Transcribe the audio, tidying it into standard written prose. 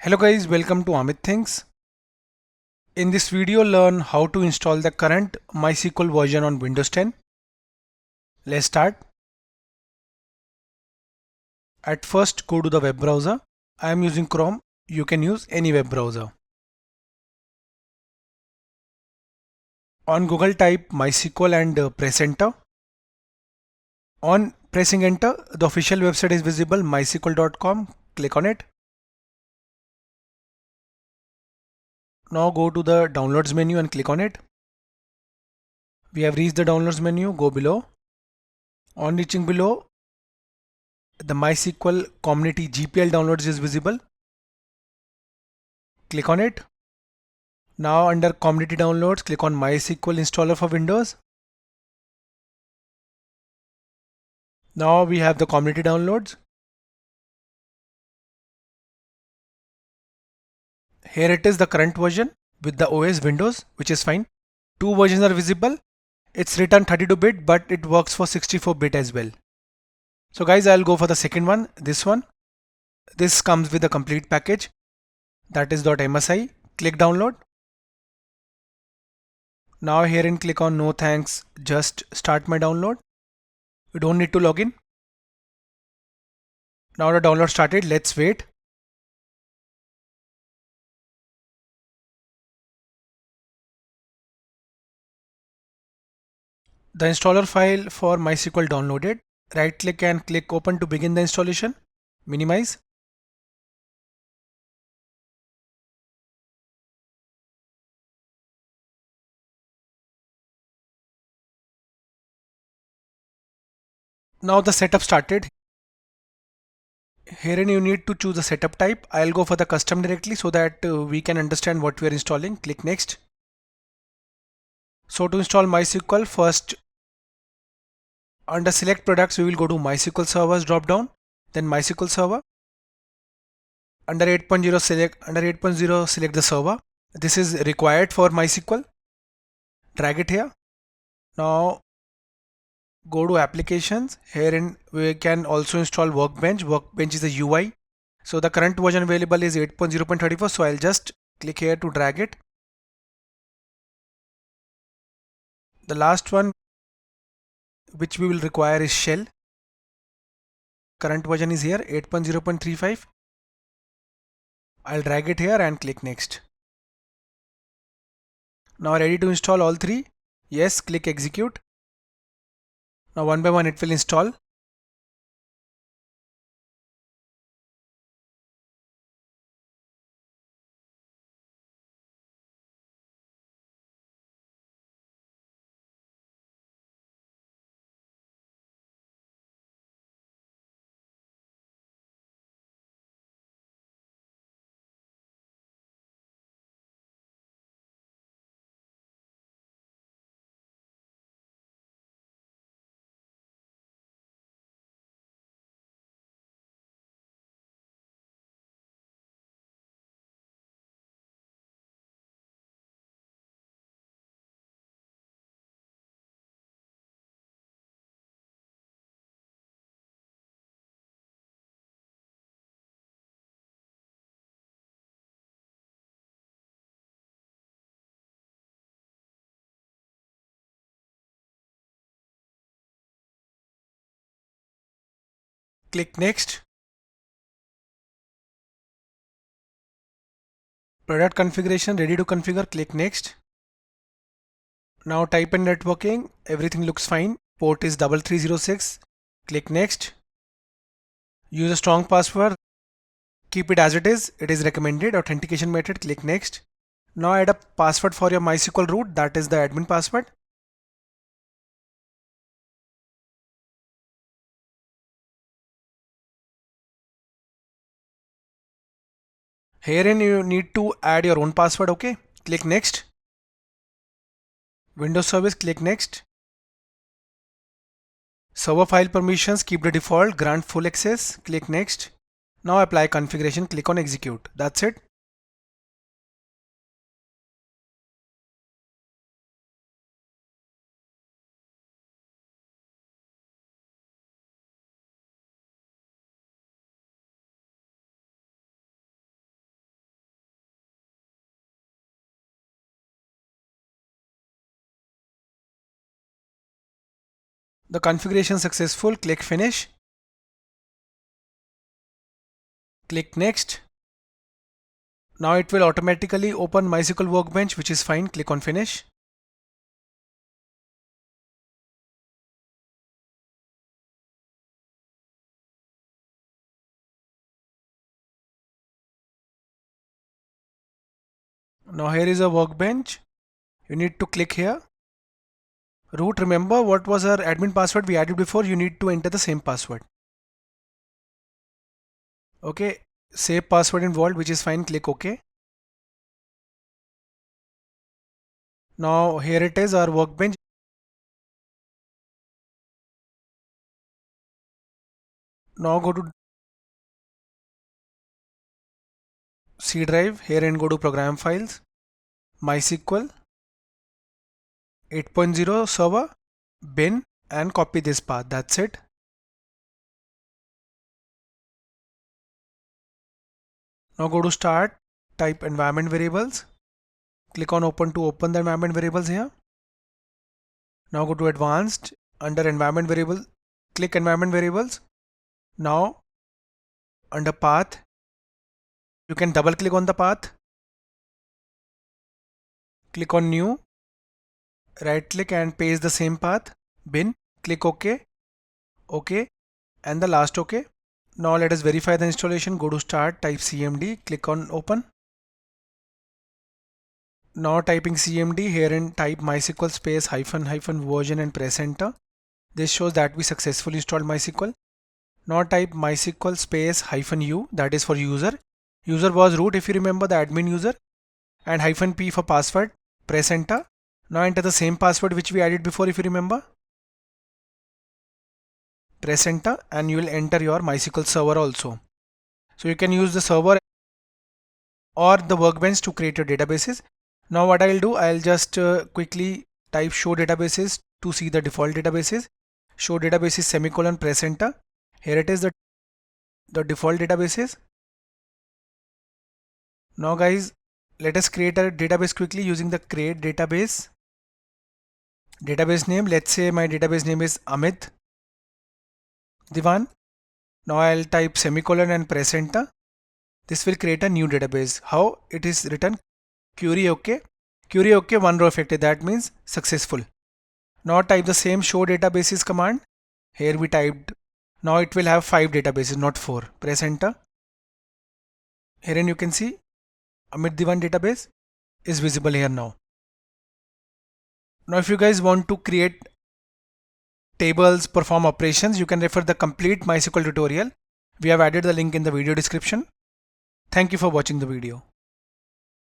Hello guys, welcome to Amit Things. In this video, learn how to install the current MySQL version on Windows 10. Let's start. At first, go to the web browser. I am using Chrome. You can use any web browser. On Google, type MySQL and press enter. On pressing enter, the official website is visible, mysql.com. Click on it. Now go to the downloads menu and click on it. We have reached the downloads menu. Go below. On reaching below, the MySQL community GPL downloads is visible. Click on it. Now under community downloads, click on MySQL installer for Windows. Now we have the community downloads. Here it is, the current version with the OS Windows, which is fine. Two versions are visible. It's written 32-bit, but it works for 64-bit as well. So guys, I'll go for the second one, this one. This comes with the complete package, that is .msi. Click download. Now herein click on no thanks, just start my download. You don't need to log in. Now the download started, let's wait. The installer file for MySQL downloaded. Right click and click open to begin the installation. Minimize. Now the setup started. Herein you need to choose the setup type. I'll go for the custom directly so that we can understand what we are installing. Click next. So to install MySQL, first under select products we will go to MySQL servers drop down, then MySQL server. Under 8.0 select the server. This is required for MySQL. Drag it here. Now go to applications. Herein we can also install Workbench. Workbench is a UI. So the current version available is 8.0.34. So I'll just click here to drag it. The last one which we will require is shell. Current version is here 8.0.35. I'll drag it here and click next. Now ready to install all three? Yes, click execute. Now one by one it will install. Click next. Product configuration ready to configure. Click next. Now type in networking. Everything looks fine. Port is 3306. Click next. Use a strong password. Keep it as it is. It is recommended. Authentication method. Click next. Now add a password for your MySQL root. That is the admin password. Herein you need to add your own password. Okay. Click next. Windows service. Click next. Server file permissions. Keep the default. Grant full access. Click next. Now apply configuration. Click on execute. That's it. The configuration successful. Click finish. Click next. Now it will automatically open MySQL Workbench, which is fine. Click on finish. Now here is a workbench. You need to click here. Root, remember what was our admin password we added before? You need to enter the same password. Okay, save password in vault, which is fine. Click OK. Now here it is, our workbench. Now go to C drive here and go to program files, MySQL 8.0 server, bin, and copy this path. That's it. Now go to start, type environment variables. Click on open to open the environment variables here. Now go to advanced, under environment variable, click environment variables. Now under path, you can double click on the path. Click on new, right click and paste the same path, bin, click OK, OK, and the last OK. Now let us verify the installation. Go to start, type cmd, click on open. Now typing cmd here and type MySQL space -- version and press enter. This shows that we successfully installed MySQL. Now type MySQL space -u, that is for user. User was root if you remember, the admin user, and -p for password. Press enter. Now enter the same password which we added before if you remember. Press enter and you will enter your MySQL server also. So you can use the server or the workbench to create your databases. Now what I'll do, I'll just quickly type show databases to see the default databases. Show databases semicolon, press enter. Here it is, the default databases. Now guys, let us create a database quickly using the create database. Database name, let's say my database name is Amit Divan. Now I'll type semicolon and press enter. This will create a new database. How it is written? Query OK. Query OK, one row affected. That means successful. Now type the same show databases command. Here we typed. Now it will have 5 databases, not 4. Press enter. Herein you can see Amit Divan database is visible here now. Now if you guys want to create tables, perform operations, you can refer the complete MySQL tutorial. We have added the link in the video description. Thank you for watching the video.